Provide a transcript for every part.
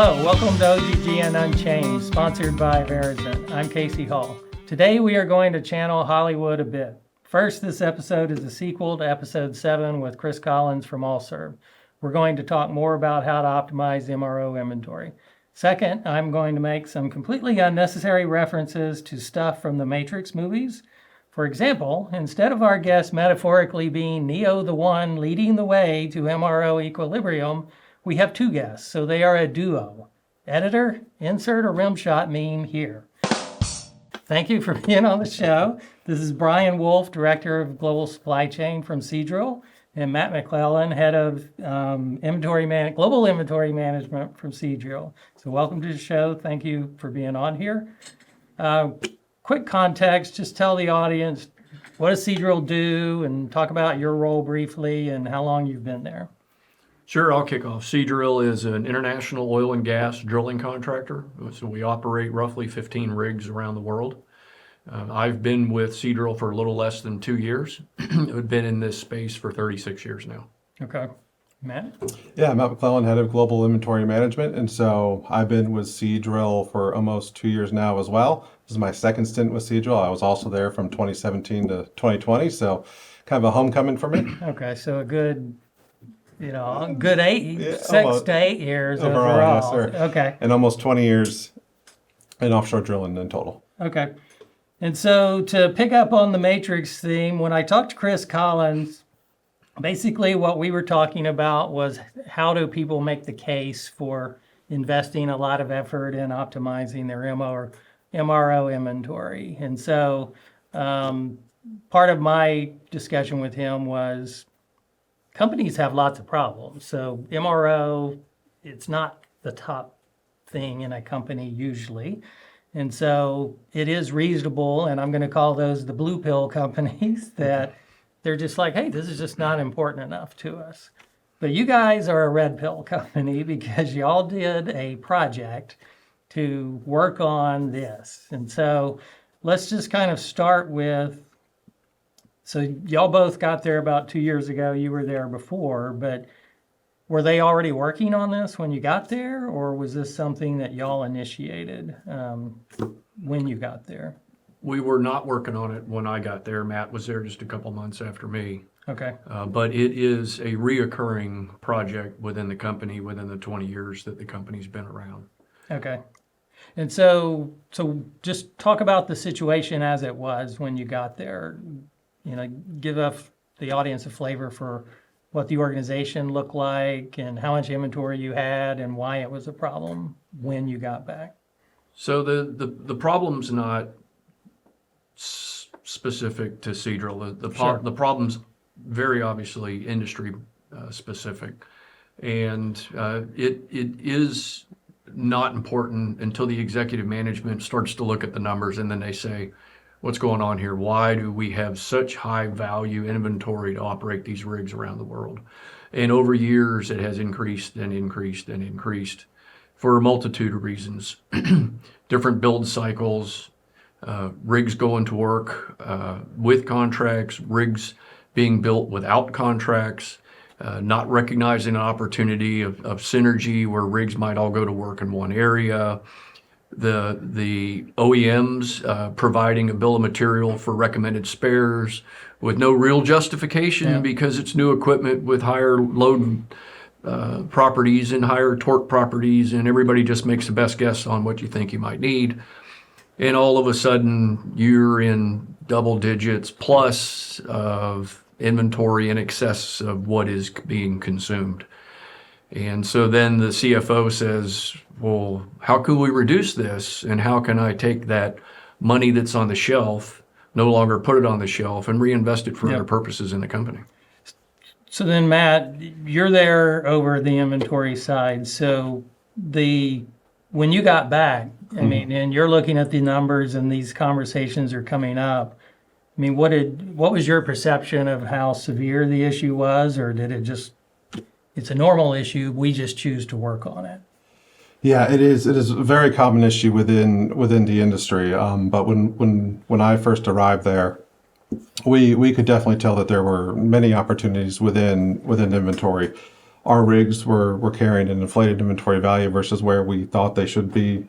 Hello, welcome to OGG and Unchained, sponsored by Verizon. I'm Casey Hall. Today we are going to channel Hollywood a bit. First, this episode is a sequel to episode 7 with Chris Collins from AllServe. We're going to talk more about how to optimize MRO inventory. Second, I'm going to make some completely unnecessary references to stuff from the Matrix movies. For example, instead of our guest metaphorically being Neo the One leading the way to MRO equilibrium, we have two guests, so they are a duo. Editor, insert a rim shot meme here. Thank you for being on the show. This is Brian Wolf, Director of Global Supply Chain from Seadrill, and Matt McClellan, Head of Global Inventory Management from Seadrill. So welcome to the show. Thank you for being on here. Quick context, just tell the audience, what does Seadrill do, and talk about your role briefly and how long you've been there. Sure, I'll kick off. Seadrill is an international oil and gas drilling contractor. So we operate roughly 15 rigs around the world. I've been with Seadrill for a little less than 2 years. I've been in this space for 36 years now. Okay. Matt? Yeah, Matt McClellan, Head of Global Inventory Management. And so I've been with Seadrill for almost 2 years now as well. This is my second stint with Seadrill. I was also there from 2017 to 2020. So kind of a homecoming for me. Okay, so a good 6 to 8 years overall. Yes, sir. Okay. And almost 20 years in offshore drilling in total. Okay. And so to pick up on the Matrix theme, when I talked to Chris Collins, basically what we were talking about was how do people make the case for investing a lot of effort in optimizing their MRO inventory. And so part of my discussion with him was companies have lots of problems. So MRO, it's not the top thing in a company usually. And so it is reasonable, and I'm going to call those the blue pill companies, that they're just like, hey, this is just not important enough to us. But you guys are a red pill company because y'all did a project to work on this. And so let's just kind of start with, so y'all both got there about 2 years ago. You were there before, but were they already working on this when you got there, or was this something that y'all initiated when you got there? We were not working on it when I got there. Matt was there just a couple months after me. Okay. But it is a reoccurring project within the company within the 20 years that the company's been around. Okay. And so just talk about the situation as it was when you got there. Give us the audience a flavor for what the organization looked like and how much inventory you had and why it was a problem when you got back. So the problem's not specific to Seadrill. The problem's very obviously industry specific, and it is not important until the executive management starts to look at the numbers and then they say, what's going on here? Why do we have such high value inventory to operate these rigs around the world? And over years, it has increased and increased and increased for a multitude of reasons. Different build cycles, rigs going to work with contracts, rigs being built without contracts, not recognizing an opportunity of synergy where rigs might all go to work in one area. The OEMs providing a bill of material for recommended spares with no real justification because it's new equipment with higher load properties and higher torque properties, and everybody just makes the best guess on what you think you might need. And all of a sudden, you're in double digits plus of inventory in excess of what is being consumed. And so then the CFO says, well, how can we reduce this? And how can I take that money that's on the shelf, no longer put it on the shelf, and reinvest it for other purposes in the company? So then, Matt, you're there over the inventory side. So when you got back, I mean, and you're looking at the numbers and these conversations are coming up, I mean, what was your perception of how severe the issue was, or did it just, it's a normal issue, we just choose to work on it? Yeah, it is. It is a very common issue within the industry. But when I first arrived there, we could definitely tell that there were many opportunities within inventory. our rigs were carrying an inflated inventory value versus where we thought they should be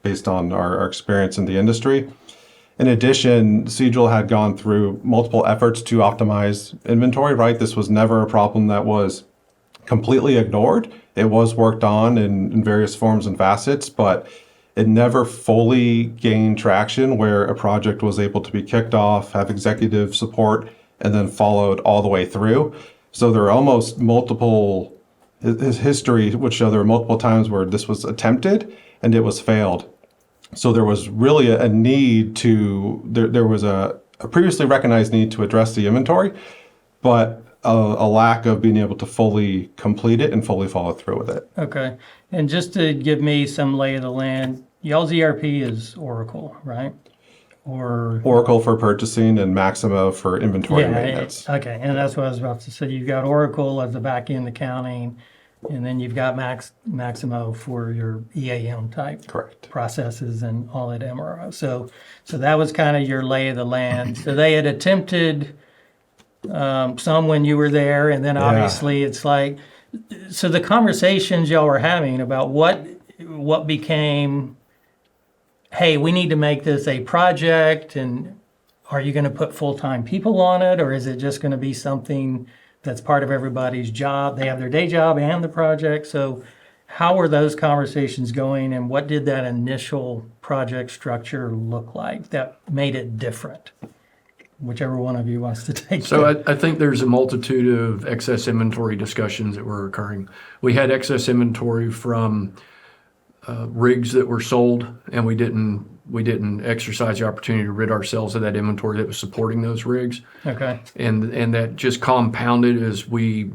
based on our experience in the industry. In addition, Seadrill had gone through multiple efforts to optimize inventory, right? This was never a problem that was completely ignored. It was worked on in various forms and facets, but it never fully gained traction where a project was able to be kicked off, have executive support, and then followed all the way through. So there are almost multiple, his history would show there were multiple times where this was attempted and it was failed. So there was really a need to, there was a previously recognized need to address the inventory, but a lack of being able to fully complete it and fully follow through with it. Okay. And just to give me some lay of the land, y'all's ERP is Oracle, right? Or Oracle for purchasing and Maximo for inventory maintenance. Okay, and that's what I was about to say. You've got Oracle as the back end accounting, and then you've got Maximo for your EAM type Correct. processes and all that MRO. So that was kind of your lay of the land. So they had attempted some when you were there, and then obviously it's like, so the conversations y'all were having about what became, hey, we need to make this a project, and are you going to put full-time people on it, or is it just going to be something that's part of everybody's job? They have their day job and the project. So how were those conversations going, and what did that initial project structure look like that made it different? Whichever one of you wants to take So that. I think there's a multitude of excess inventory discussions that were occurring. We had excess inventory from rigs that were sold, and we didn't exercise the opportunity to rid ourselves of that inventory that was supporting those rigs. Okay. And that just compounded as we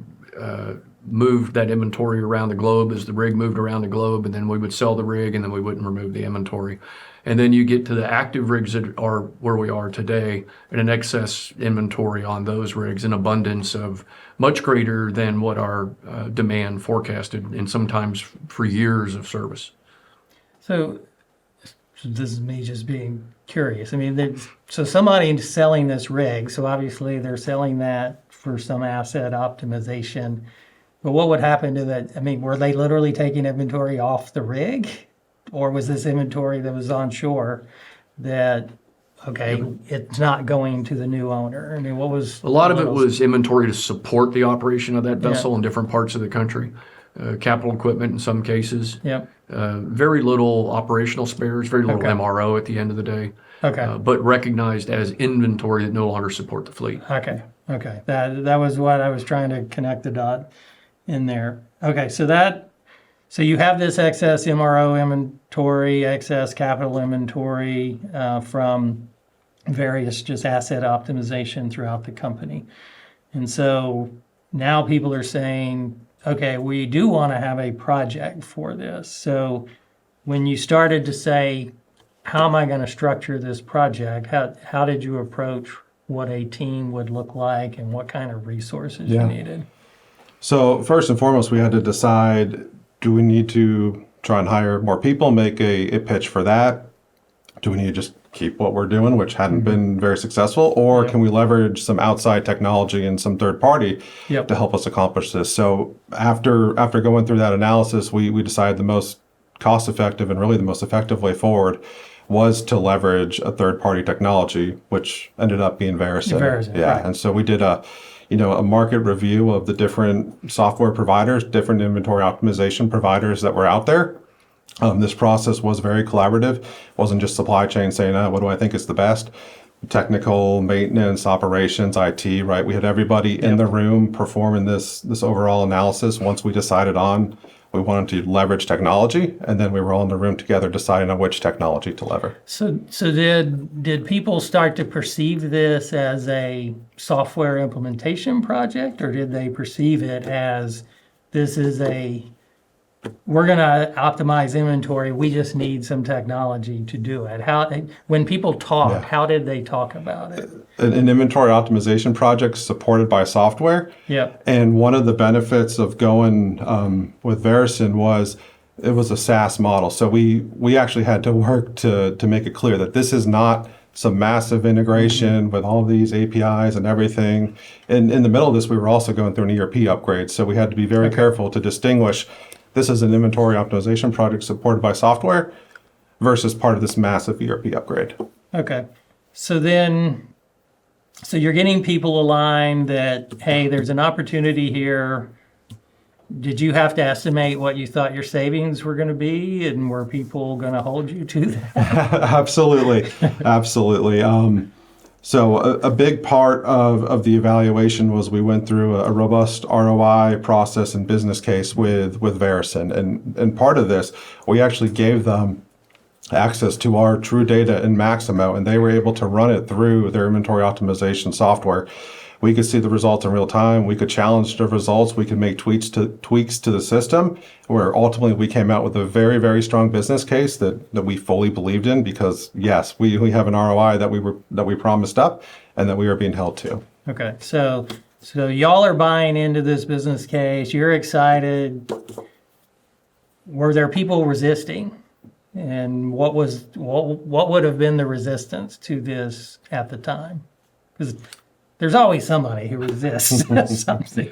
moved that inventory around the globe, as the rig moved around the globe, and then we would sell the rig, and then we wouldn't remove the inventory. And then you get to the active rigs that are where we are today, and an excess inventory on those rigs, an abundance of much greater than what our demand forecasted, and sometimes for years of service. So this is me just being curious. I mean, so somebody's selling this rig, so obviously they're selling that for some asset optimization. But what would happen to that? I mean, were they literally taking inventory off the rig? Or was this inventory that was on shore that, okay, it's not going to the new owner? I mean, what was... A lot of it was inventory to support the operation of that vessel in different parts of the country. Capital equipment in some cases. Yep. Very little operational spares, very little Okay. MRO at the end of the day. Okay. But recognized as inventory that no longer support the fleet. Okay. That was what I was trying to connect the dot in there. Okay, so you have this excess MRO inventory, excess capital inventory from various just asset optimization throughout the company. And so now people are saying, okay, we do want to have a project for this. So when you started to say, how am I going to structure this project? How did you approach what a team would look like and what kind of resources you needed? So first and foremost, we had to decide, do we need to try and hire more people, make a pitch for that? Do we need to just keep what we're doing, which hadn't been very successful? Or can we leverage some outside technology and some third party to help us accomplish this? So after going through that analysis, we decided the most cost effective and really the most effective way forward was to leverage a third party technology, which ended up being Verisign. Right. And so we did a market review of the different software providers, different inventory optimization providers that were out there. This process was very collaborative. It wasn't just supply chain saying, what do I think is the best? Technical, maintenance, operations, IT, right? We had everybody in the room performing this overall analysis. Once we decided on, we wanted to leverage technology, and then we were all in the room together deciding on which technology to lever. So did people start to perceive this as a software implementation project, or did they perceive it as this is we're going to optimize inventory, we just need some technology to do it? When people talked, how did they talk about it? An inventory optimization project supported by software. Yep. And one of the benefits of going with Verisign was it was a SaaS model. So we actually had to work to make it clear that this is not some massive integration with all these APIs and everything. And in the middle of this, we were also going through an ERP upgrade. So we had to be very careful to distinguish this is an inventory optimization project supported by software versus part of this massive ERP upgrade. Okay. So then, so you're getting people aligned that, hey, there's an opportunity here. Did you have to estimate what you thought your savings were going to be, and were people going to hold you to that? Absolutely. Absolutely. So a big part of the evaluation was we went through a robust ROI process and business case with Verison. And part of this, we actually gave them access to our true data in Maximo, and they were able to run it through their inventory optimization software. We could see the results in real time. We could challenge the results. We could make tweaks to the system, where ultimately we came out with a very, very strong business case that we fully believed in, because yes, we have an ROI that we promised up and that we are being held to. Okay. So y'all are buying into this business case. You're excited. Were there people resisting? And what would have been the resistance to this at the time? Because there's always somebody who resists something.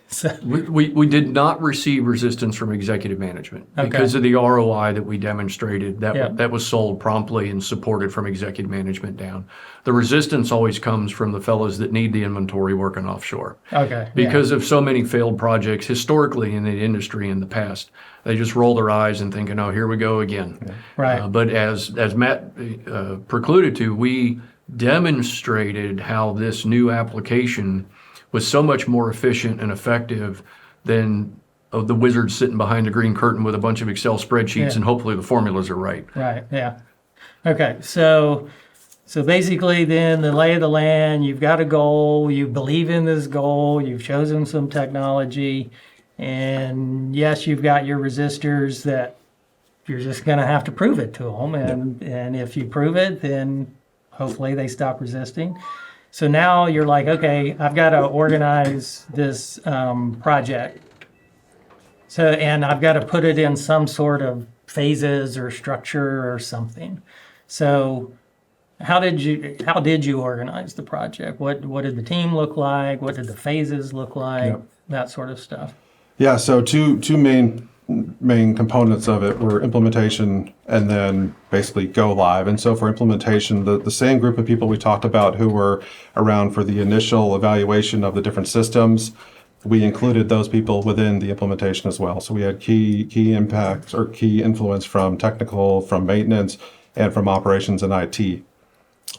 So, We did not receive resistance from executive management because of the ROI that we demonstrated. That was sold promptly and supported from executive management down. The resistance always comes from the fellows that need the inventory working offshore. okay. Because of so many failed projects historically in the industry in the past. They just roll their eyes and thinking, oh, here we go again. Right. But as Matt precluded to, we demonstrated how this new application was so much more efficient and effective than the wizard sitting behind a green curtain with a bunch of Excel spreadsheets and hopefully the formulas are right. Right. Yeah. Okay. So basically, then the lay of the land. You've got a goal. You believe in this goal. You've chosen some technology, and yes, you've got your resistors that you're just going to have to prove it to them. And if you prove it, then hopefully they stop resisting. So now you're like, okay, I've got to organize this project. And I've got to put it in some sort of phases or structure or something. So how did you organize the project? What did the team look like? What did the phases look like? Yep. That sort of stuff. Yeah, so two main components of it were implementation and then basically go live. And so for implementation, the same group of people we talked about who were around for the initial evaluation of the different systems, we included those people within the implementation as well. So we had key impacts or key influence from technical, from maintenance, and from operations and IT.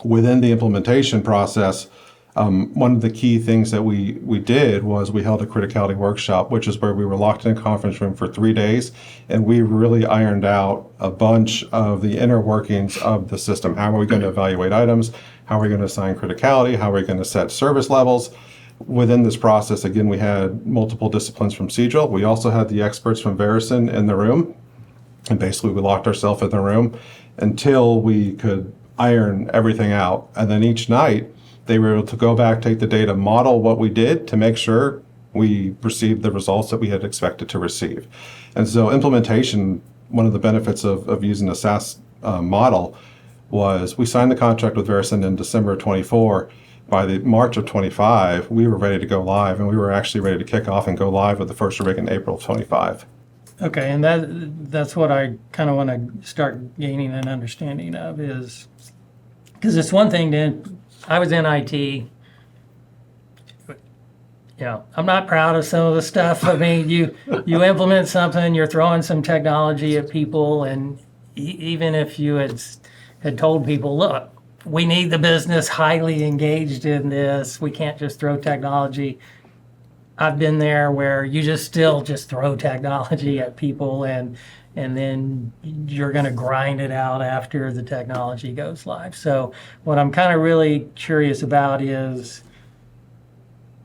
Within the implementation process, one of the key things that we did was we held a criticality workshop, which is where we were locked in a conference room for 3 days, and we really ironed out a bunch of the inner workings of the system. How are we going to evaluate items? How are we going to assign criticality? How are we going to set service levels? Within this process, again, we had multiple disciplines from Seadrill. We also had the experts from Verison in the room, and basically we locked ourselves in the room until we could iron everything out. And then each night, they were able to go back, take the data, model what we did to make sure we received the results that we had expected to receive. And so implementation, one of the benefits of using a SaaS model was we signed the contract with Verison in December of 24. By the March of 25, we were ready to go live, and we were actually ready to kick off and go live with the first rig in April of 25. Okay, and that's what I kind of want to start gaining an understanding of, is because it's one thing I was in IT. I'm not proud of some of the stuff. I mean, you implement something, you're throwing some technology at people, and even if you had told people, look, we need the business highly engaged in this, we can't just throw technology. I've been there where you still throw technology at people, and then you're going to grind it out after the technology goes live. So what I'm kind of really curious about is,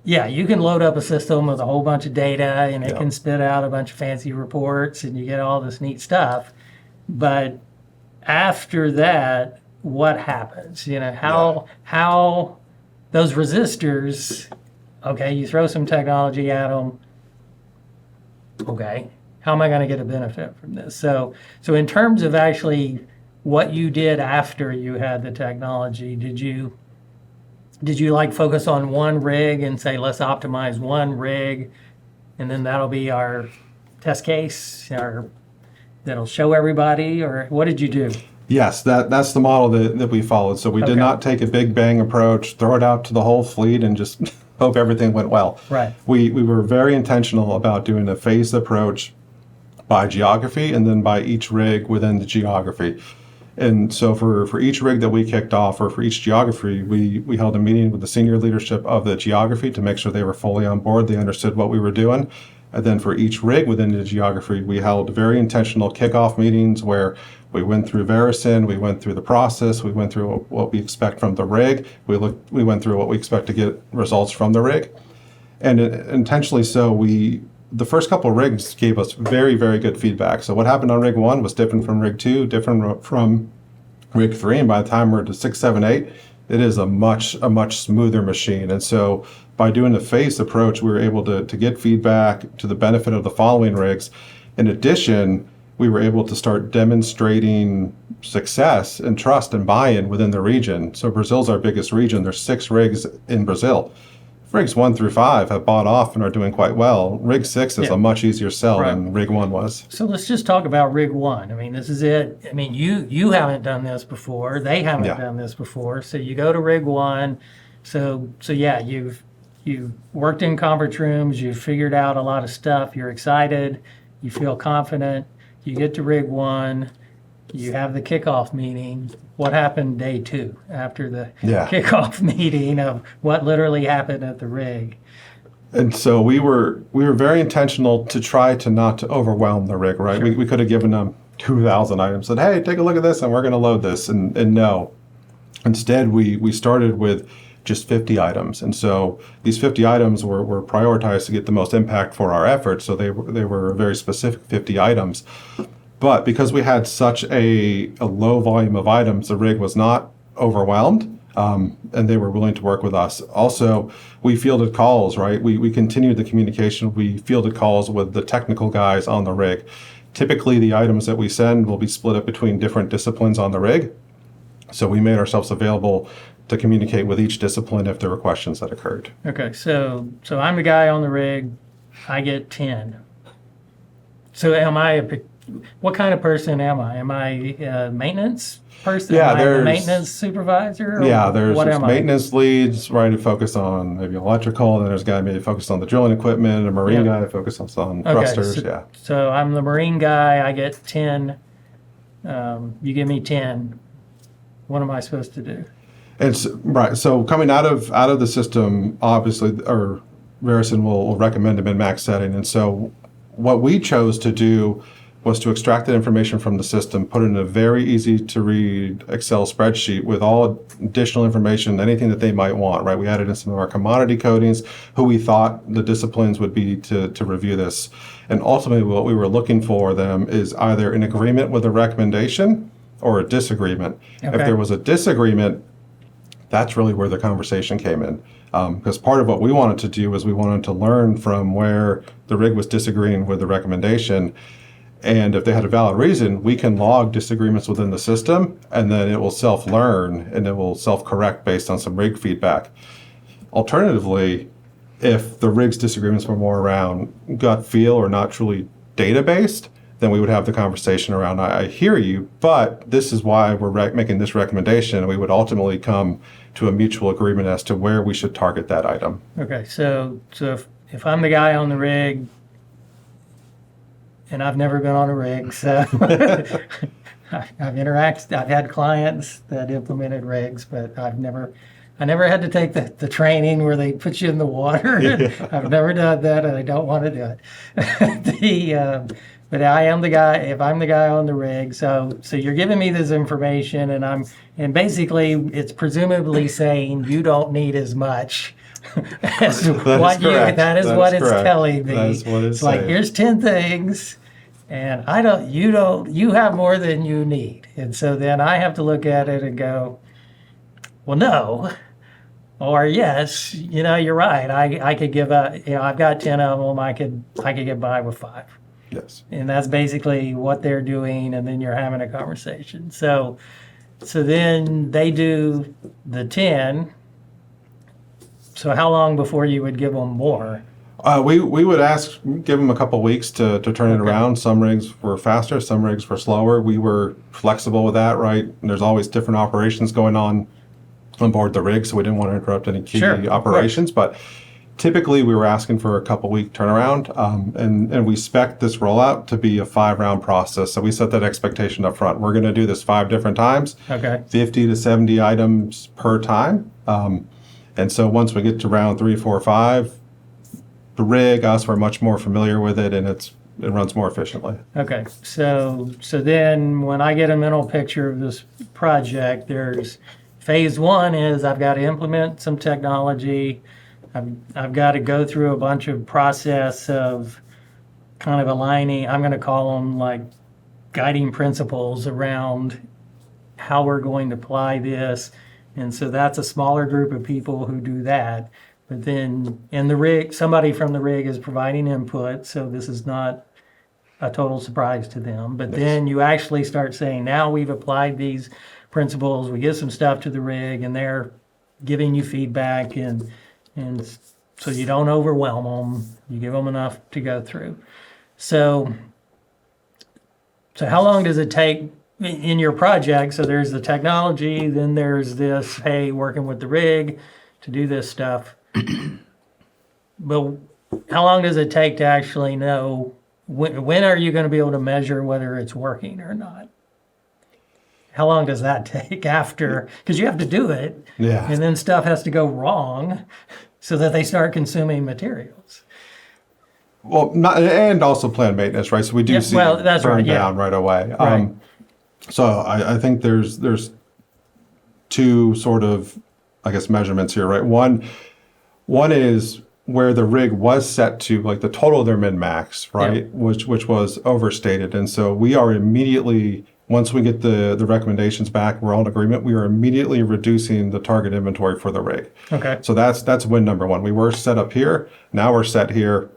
you can load up a system with a whole bunch of data, and it can spit out a bunch of fancy reports, and you get all this neat stuff. But after that, what happens? How those resistors, okay, you throw some technology at them, okay, how am I going to get a benefit from this? So in terms of actually what you did after you had the technology. Did you like focus on one rig and say, let's optimize one rig, and then that'll be our test case, or that'll show everybody, or what did you do? Yes, that's the model that we followed. So we did Okay. not take a big bang approach, throw it out to the whole fleet, and just hope everything went well. Right. We were very intentional about doing a phased approach by geography and then by each rig within the geography. And so for each rig that we kicked off, or for each geography, we held a meeting with the senior leadership of the geography to make sure they were fully on board, they understood what we were doing. And then for each rig within the geography, we held very intentional kickoff meetings where we went through Verison, we went through the process, we went through what we expect from the rig, we went through what we expect to get results from the rig. And intentionally so, the first couple of rigs gave us very, very good feedback. So what happened on rig 1 was different from rig 2, different from rig 3, and by the time we're to 6, 7, 8, it is a much smoother machine. And so by doing a phased approach, we were able to get feedback to the benefit of the following rigs. In addition, we were able to start demonstrating success and trust and buy-in within the region. So Brazil's our biggest region. There's 6 rigs in Brazil. Rigs 1 through 5 have bought off and are doing quite well. Rig 6 is Yeah. a much easier sell Right. than rig 1 was. So let's just talk about rig 1. I mean, this is it. I mean, you haven't done this before. They haven't Yeah. done this before. So you go to rig 1. So yeah, you've worked in conference rooms. You've figured out a lot of stuff. You're excited. You feel confident. You get to rig 1. You have the kickoff meeting. What happened day 2 after the Yeah. kickoff meeting of what literally happened at the rig? And so we were very intentional to try to not to overwhelm the rig, right? Sure. We could have given them 2,000 items, said, hey, take a look at this, and we're going to load this. And no. Instead, we started with just 50 items. And so these 50 items were prioritized to get the most impact for our efforts. So they were very specific 50 items. But because we had such a low volume of items, the rig was not overwhelmed, and they were willing to work with us. Also, we fielded calls, right? We continued the communication. We fielded calls with the technical guys on the rig. Typically, the items that we send will be split up between different disciplines on the rig. So we made ourselves available to communicate with each discipline if there were questions that occurred. Okay, so I'm the guy on the rig. I get 10. So what kind of person am I? Am I a maintenance person? Yeah, am I a there's- maintenance supervisor? Or Yeah, there's what am I? maintenance leads, right, who focus on maybe electrical, and then there's a guy maybe focused on the drilling equipment, a marine Yeah. guy who focuses on Okay, thrusters, so, yeah. so I'm the marine guy. I get 10. You give me 10. What am I supposed to do? It's right. So coming out of the system, obviously, or Verison will recommend a min-max setting. And so what we chose to do was to extract that information from the system, put it in a very easy to read Excel spreadsheet with all additional information, anything that they might want, right? We added in some of our commodity codings, who we thought the disciplines would be to review this. And ultimately what we were looking for them is either an agreement with a recommendation or a disagreement. Okay. If there was a disagreement, that's really where the conversation came in. Because part of what we wanted to do is we wanted to learn from where the rig was disagreeing with the recommendation. And if they had a valid reason, we can log disagreements within the system, and then it will self-learn and it will self-correct based on some rig feedback. Alternatively, if the rig's disagreements were more around gut feel or not truly data-based, then we would have the conversation around, I hear you, but this is why we're making this recommendation. And we would ultimately come to a mutual agreement as to where we should target that item. Okay, so if I'm the guy on the rig, and I've never been on a rig, so I've had clients that implemented rigs, but I never had to take the training where they put you in the water. Yeah. I've never done that, and I don't want to do it. But I am the guy. If I'm the guy on the rig, so you're giving me this information, and basically it's presumably saying you don't need as much as what you. correct. That is That what is it's correct. telling me. That is what it's like saying. here's 10 things, and you have more than you need, and so then I have to look at it and go, well, no. Or yes, you're right. I could give I've got 10 of them. I could get by with 5. Yes. And that's basically what they're doing, and then you're having a conversation. So then they do the 10. So how long before you would give them more? We would give them a couple weeks to turn it around. Some rigs were faster, some rigs were slower. We were flexible with that, right? And there's always different operations going on board the rig, so we didn't want to interrupt any key operations. But typically, we were asking for a couple week turnaround, and we spec this rollout to be a 5-round process. So we set that expectation up front. We're going to do this 5 different times, 50 to 70 items per time. And so once we get to round 3, 4, 5, the rig, us, we're much more familiar with it, and it runs more efficiently. Okay, so then when I get a mental picture of this project, there's phase 1 is I've got to implement some technology. I've got to go through a bunch of process of kind of aligning, I'm going to call them like guiding principles around how we're going to apply this. And so that's a smaller group of people who do that. But then in the rig, somebody from the rig is providing input, so this is not a total surprise to them. But then you actually start saying, now we've applied these principles, we give some stuff to the rig, and they're giving you feedback, and so you don't overwhelm them, you give them enough to go through. So how long does it take in your project? So there's the technology, then there's this, hey, working with the rig to do this stuff. But how long does it take to actually know when are you going to be able to measure whether it's working or not? How long does that take after? Because you have to do it, and then stuff has to go wrong so that they start consuming materials. Well, and also planned maintenance, right? So we do see that's burn right, down right away. Right. So I think there's 2 sort of, I guess, measurements here, right? One is where the rig was set to, like the total of their min-max, right? Which was overstated. And so we are immediately, once we get the recommendations back, we're all in agreement, we are immediately reducing the target inventory for the rig. Okay. So that's win number 1. We were set up here, now we're set here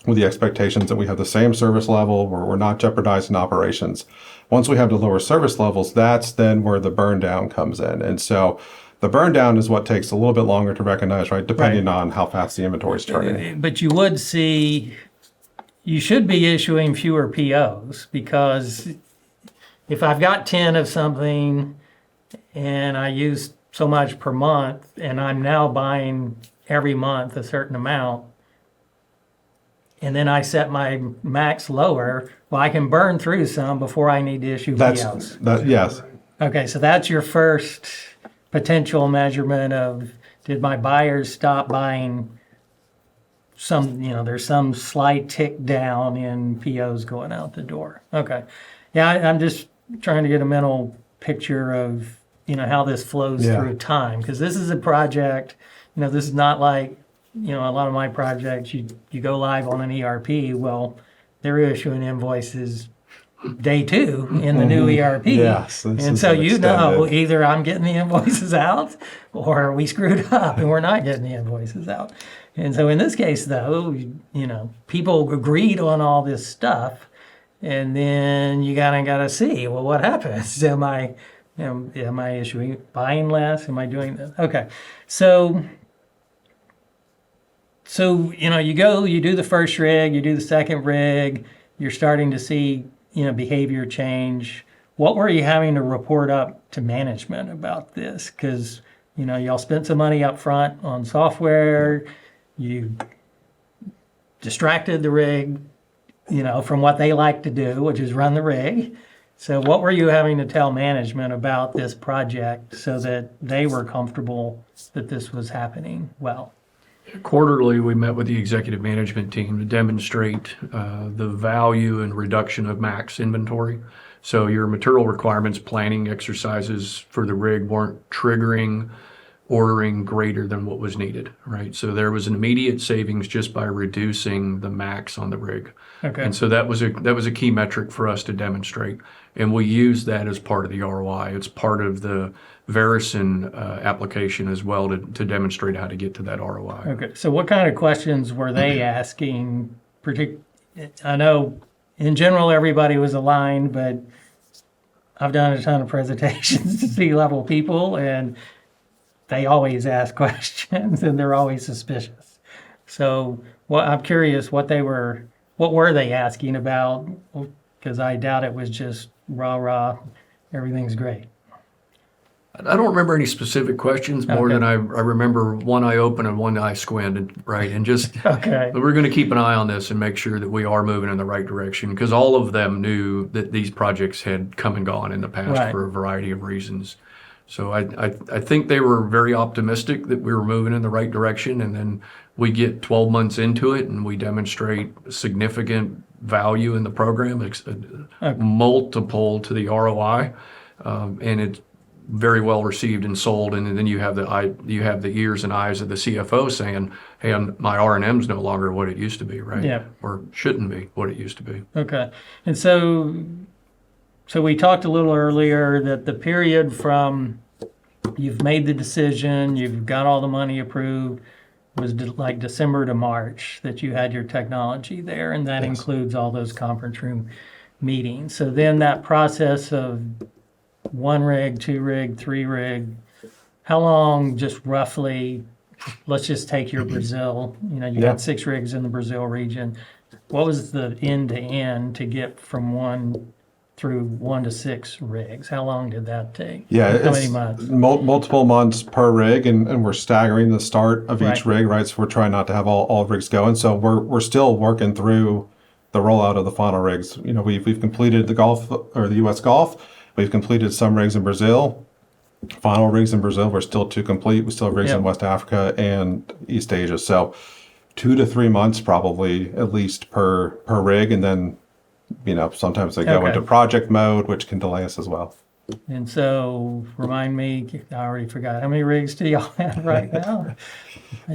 with the expectations that we have the same service level, we're not jeopardizing operations. Once we have the lower service levels, that's then where the burn down comes in. And so the burn down is what takes a little bit longer to recognize, right? Depending on how fast the inventory is turning. But you should be issuing fewer POs, because if I've got 10 of something and I use so much per month and I'm now buying every month a certain amount, and then I set my max lower, well, I can burn through some before I need to issue POs. Yes. Okay, so that's your first potential measurement of, did my buyers stop buying some, there's some slight tick down in POs going out the door. Okay. Yeah, I'm just trying to get a mental picture of, how this flows through time. Because this is a project, this is not like, a lot of my projects, you go live on an ERP, well, they're issuing invoices day 2 in the new ERP. Yes. And so either I'm getting the invoices out or we screwed up and we're not getting the invoices out. And so in this case, though, people agreed on all this stuff, and then you gotta see, well, what happens? Am I issuing, buying less? Am I doing that? Okay. So you do the first rig, you do the second rig, you're starting to see behavior change. What were you having to report up to management about this? Because, y'all spent some money up front on software, you distracted the rig, from what they like to do, which is run the rig. So what were you having to tell management about this project so that they were comfortable that this was happening well? Quarterly, we met with the executive management team to demonstrate the value and reduction of max inventory. So your material requirements planning exercises for the rig weren't triggering ordering greater than what was needed, right? So there was an immediate savings just by reducing the max on the rig. Okay. And so that was a key metric for us to demonstrate. And we use that as part of the ROI. It's part of the Verison application as well to demonstrate how to get to that ROI. Okay. So what kind of questions were they asking? I know in general, everybody was aligned, but I've done a ton of presentations to C-level people, and they always ask questions, and they're always suspicious. So, I'm curious what were they asking about? Because I doubt it was just rah, everything's great. I don't remember any specific questions more Okay. than I remember one eye open and one eye squinted, right? And just, Okay. but we're going to keep an eye on this and make sure that we are moving in the right direction, because all of them knew that these projects had come and gone in the past Right. for a variety of reasons. So I think they were very optimistic that we were moving in the right direction, and then we get 12 months into it and we demonstrate significant value in the program, multiple to the ROI, and it's very well received and sold. And then you have the ears and eyes of the CFO saying, "Hey, my R&M's no longer what it used to be, right? Yeah. Or shouldn't be what it used to be." Okay. And so we talked a little earlier that the period from you've made the decision, you've got all the money approved, was like December to March that you had your technology there, and that Yes. includes all those conference room meetings. So then that process of 1 rig, 2 rig, 3 rig, how long just roughly, let's just take your Brazil, you Yeah. got 6 rigs in the Brazil region. What was the end to end to get from 1 to 6 rigs? How long did that take? Yeah, How it's many months? multiple months per rig, and we're staggering the start of each Right. rig, right? So we're trying not to have all rigs going. So we're still working through the rollout of the final rigs. We've completed the Gulf or the U.S. Gulf. We've completed some rigs in Brazil. Final rigs in Brazil, we're still to complete. We still have rigs in Yep. West Africa and East Asia. So 2 to 3 months probably at least per rig, and then sometimes they go Okay. into project mode, which can delay us as well. And so, remind me, I already forgot, how many rigs do y'all have right now?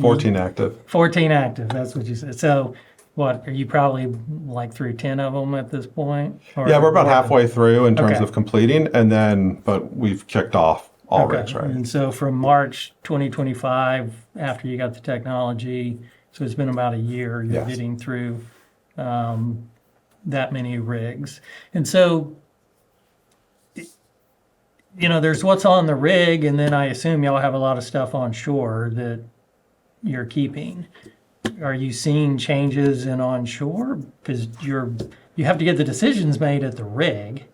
14 active. 14 active, that's what you said. So, what, are you probably like through 10 of them at this point? Or Yeah, we're about more than- halfway through in terms Okay. of completing, but we've kicked off all Okay. rigs, right? And so from March 2025, after you got the technology, so it's been about a year, you're Yes. getting through that many rigs. And so, there's what's on the rig, and then I assume y'all have a lot of stuff on shore that you're keeping. Are you seeing changes in onshore? Because you have to get the decisions made at the rig,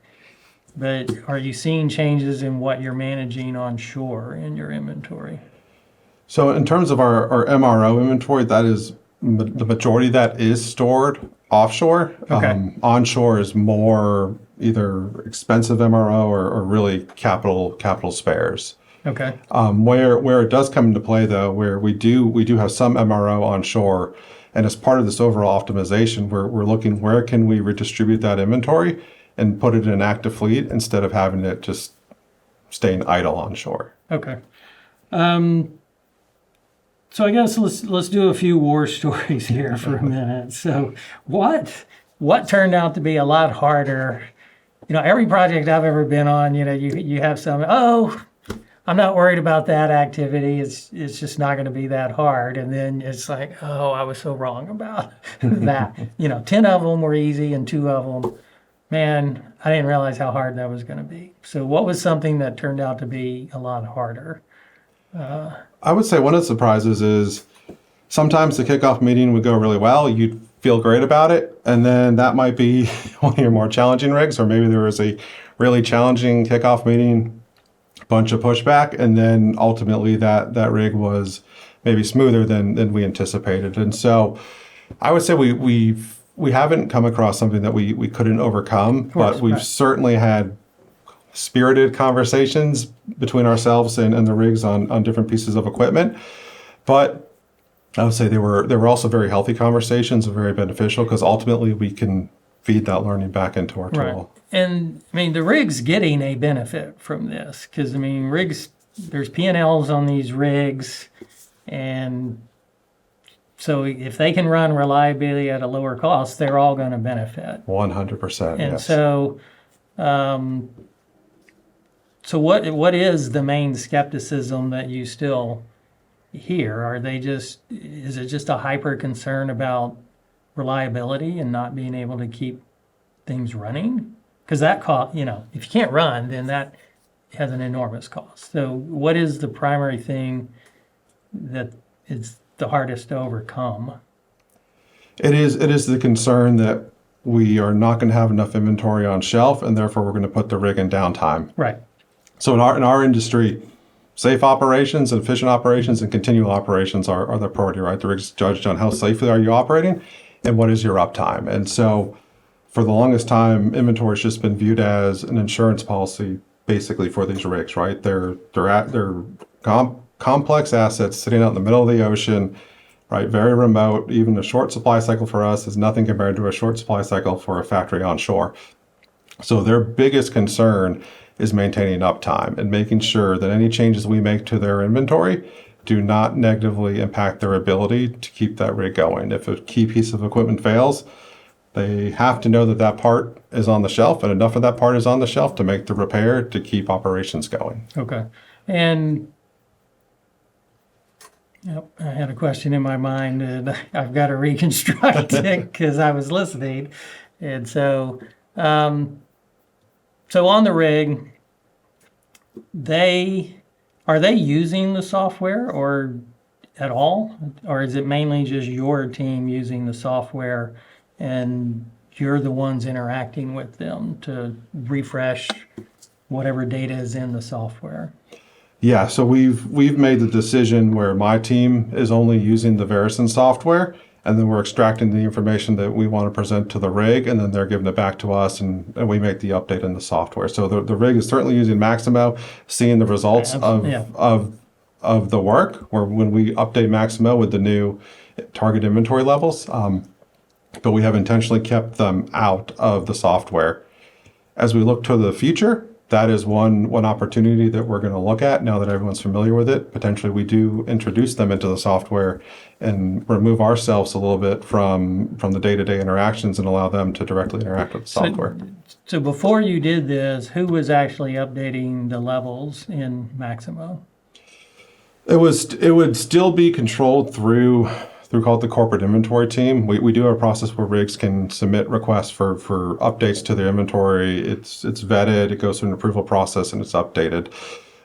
but are you seeing changes in what you're managing onshore in your inventory? So in terms of our MRO inventory, that is the majority of that is stored offshore. Okay. Onshore is more either expensive MRO or really capital spares. Okay. Where it does come into play though, where we do have some MRO onshore, and as part of this overall optimization, we're looking where can we redistribute that inventory and put it in an active fleet instead of having it just staying idle onshore. Okay. So I guess let's do a few war stories here for a minute. So what turned out to be a lot harder? Every project I've ever been on, you have some, I'm not worried about that activity. It's just not going to be that hard. And then it's like, I was so wrong about that. 10 of them were easy and 2 of them, man, I didn't realize how hard that was going to be. So what was something that turned out to be a lot harder? I would say one of the surprises is sometimes the kickoff meeting would go really well. You'd feel great about it. And then that might be one of your more challenging rigs, or maybe there was a really challenging kickoff meeting, bunch of pushback. And then ultimately that rig was maybe smoother than we anticipated. And so I would say we haven't come across something that we couldn't overcome, course, but we've right. certainly had spirited conversations between ourselves and the rigs on different pieces of equipment. But I would say they were also very healthy conversations and very beneficial, because ultimately we can feed that learning back into our Right. tool. And the rig's getting a benefit from this, because rigs, there's P&Ls on these rigs, and so if they can run reliably at a lower cost, they're all going to benefit. 100%. And Yes. so what is the main skepticism that you still hear? Is it just a hyper concern about reliability and not being able to keep things running? Because that cost, you know, if you can't run, then that has an enormous cost. So what is the primary thing that is the hardest to overcome? It is the concern that we are not going to have enough inventory on shelf, and therefore we're going to put the rig in downtime. Right. So in our industry, safe operations and efficient operations and continual operations are the priority, right? The rig's judged on how safely are you operating and what is your uptime. And so for the longest time, inventory has just been viewed as an insurance policy basically for these rigs, right? They're complex assets sitting out in the middle of the ocean, right? Very remote. Even a short supply cycle for us is nothing compared to a short supply cycle for a factory onshore. So their biggest concern is maintaining uptime and making sure that any changes we make to their inventory do not negatively impact their ability to keep that rig going. If a key piece of equipment fails, they have to know that that part is on the shelf and enough of that part is on the shelf to make the repair to keep operations going. Okay. And yep, I had a question in my mind and I've got to reconstruct it because I was listening. And so, so on the rig, are they using the software or at all? Or is it mainly just your team using the software and you're the ones interacting with them to refresh whatever data is in the software? Yeah, so we've made the decision where my team is only using the Verison software, and then we're extracting the information that we want to present to the rig, and then they're giving it back to us, and we make the update in the software. So the rig is certainly using Maximo, seeing the results of the work, where when we update Maximo with the new target inventory levels, but we have intentionally kept them out of the software. As we look to the future, that is one opportunity that we're going to look at now that everyone's familiar with it. Potentially, we do introduce them into the software and remove ourselves a little bit from the day-to-day interactions and allow them to directly interact with the software. So before you did this, who was actually updating the levels in Maximo? It would still be controlled through called the corporate inventory team. We do have a process where rigs can submit requests for updates to their inventory. It's vetted, it goes through an approval process, and it's updated.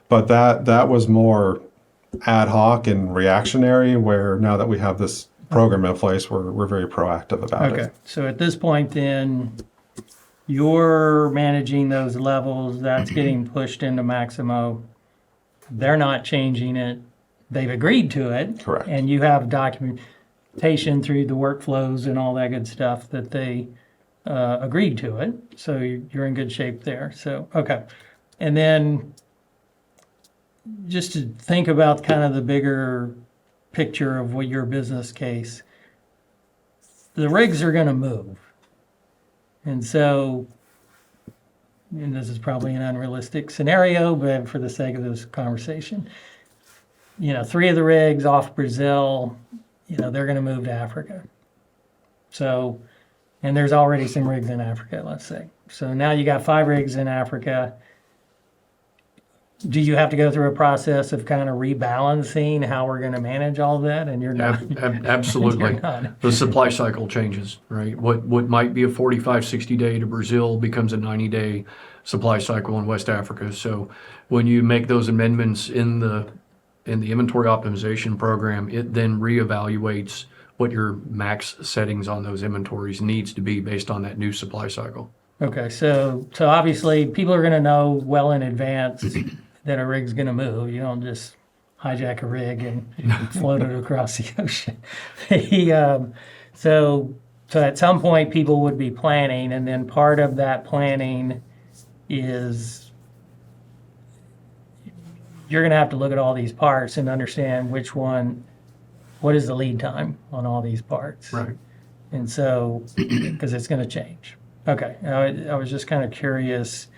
But that was more ad hoc and reactionary, where now that we have this program in place, we're very proactive about it. Okay, so at this point then, you're managing those levels, that's getting pushed into Maximo. They're not changing it. They've agreed to it. Correct. And you have documentation through the workflows and all that good stuff that they agreed to it. So you're in good shape there. So, okay. And then just to think about kind of the bigger picture of what your business case, the rigs are going to move. And so, and this is probably an unrealistic scenario, but for the sake of this conversation, 3 of the rigs off Brazil, they're going to move to Africa. So, and there's already some rigs in Africa, let's say. So now you got 5 rigs in Africa. Do you have to go through a process of kind of rebalancing how we're going to manage all of that? And you're not. Absolutely. You're not. The supply cycle changes, right? What might be a 45, 60 day to Brazil becomes a 90-day supply cycle in West Africa. So when you make those amendments in the inventory optimization program, it then reevaluates what your max settings on those inventories needs to be based on that new supply cycle. Okay, so obviously people are going to know well in advance that a rig's going to move. You don't just hijack a rig and float it across the ocean. So at some point people would be planning, and then part of that planning is you're going to have to look at all these parts and understand what is the lead time on all these parts. Right. And so, because it's going to change. Okay, I was just kind of curious,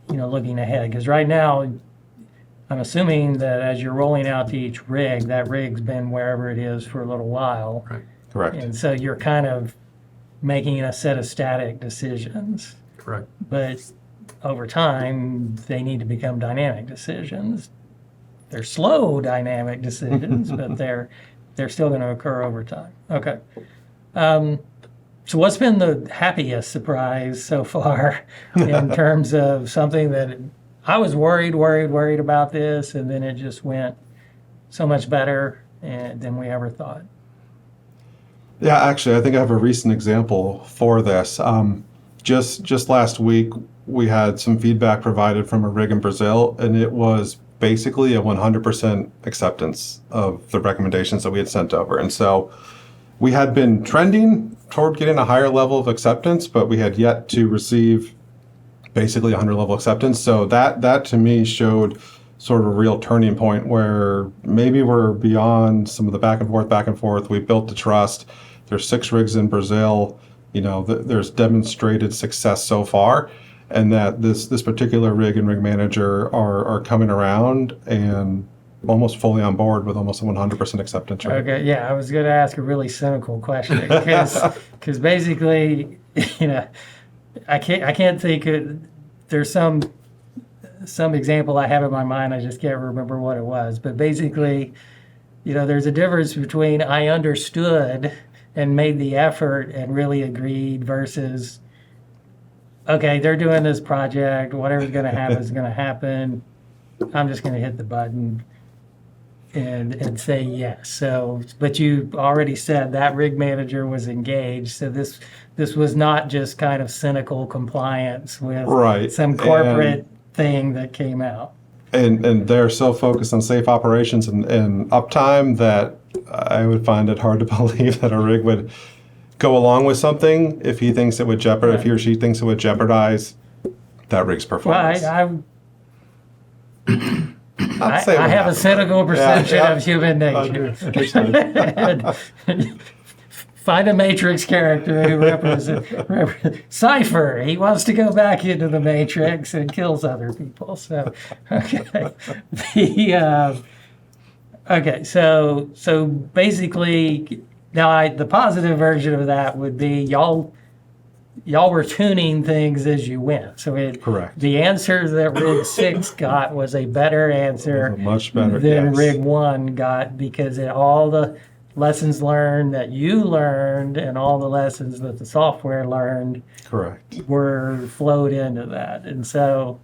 looking ahead, because right now, I'm assuming that as you're rolling out to each rig, that rig's been wherever it is for a little while. Right. Correct. And so you're kind of making a set of static decisions. Correct. But over time, they need to become dynamic decisions. They're slow dynamic decisions, but they're still going to occur over time. Okay. So what's been the happiest surprise so far in terms of something that I was worried about this, and then it just went so much better than we ever thought? Yeah, actually, I think I have a recent example for this. Just last week, we had some feedback provided from a rig in Brazil, and it was basically a 100% acceptance of the recommendations that we had sent over. And so we had been trending toward getting a higher level of acceptance, but we had yet to receive basically 100 level acceptance. So that to me showed sort of a real turning point where maybe we're beyond some of the back and forth. We built the trust. There's 6 rigs in Brazil. There's demonstrated success so far, and that this particular rig and rig manager are coming around and almost fully on board with almost a 100% acceptance rate. Okay, yeah, I was going to ask a really cynical question because basically, I can't think there's some example I have in my mind. I just can't remember what it was, but basically, there's a difference between I understood and made the effort and really agreed versus, okay, they're doing this project, whatever's going to happen is going to happen. I'm just going to hit the button and say yes. So, but you already said that rig manager was engaged. So this was not just kind of cynical compliance with some corporate thing that came out. And they're so focused on safe operations and uptime that I would find it hard to believe that a rig would go along with something if he thinks it would jeopardize, if he or she thinks it would jeopardize that rig's performance. Well, I have a cynical perception of human nature. Find a Matrix character who represents Cypher. He wants to go back into the Matrix and kills other people. So, okay. So basically, now the positive version of that would be y'all were tuning things as you went. So correct. The answer that Rig 6 got was a better answer much better, than yes. Rig 1 got, because all the lessons learned that you learned and all the lessons that the software learned correct were flowed into that. And so,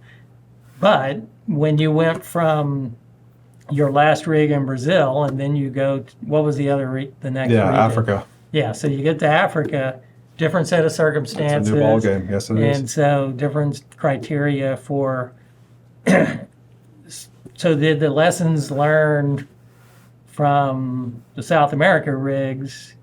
but when you went from your last rig in Brazil and then you go, what was the other the next region? Africa. Yeah, so you get to Africa, different set of circumstances. It's a new ball game. Yes, it is. And so different criteria for, so did the lessons learned from the South America rigs,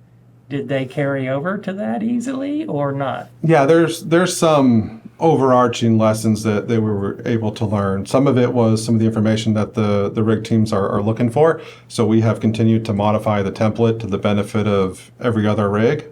did they carry over to that easily or not? Yeah, there's some overarching lessons that we were able to learn. Some of it was some of the information that the rig teams are looking for. So we have continued to modify the template to the benefit of every other rig.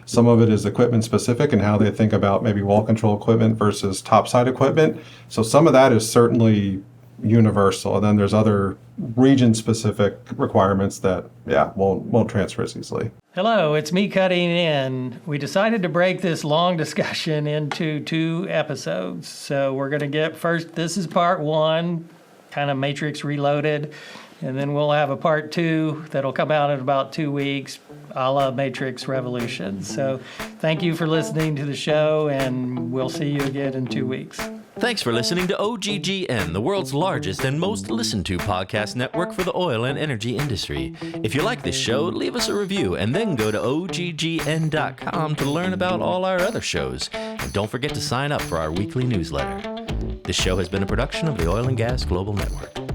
Some of it is equipment specific and how they think about maybe wall control equipment versus topside equipment. So some of that is certainly universal, and then there's other region-specific requirements that, won't transfer as easily. Hello, it's me cutting in. We decided to break this long discussion into 2 episodes. So we're going to get first, this is part 1, kind of Matrix Reloaded, and then we'll have a part 2 that'll come out in about 2 weeks, a la Matrix Revolution. So thank you for listening to the show, and we'll see you again in 2 weeks. Thanks for listening to OGGN, the world's largest and most listened to podcast network for the oil and energy industry. If you like this show, leave us a review and then go to OGGN.com to learn about all our other shows. And don't forget to sign up for our weekly newsletter. This show has been a production of the Oil and Gas Global Network.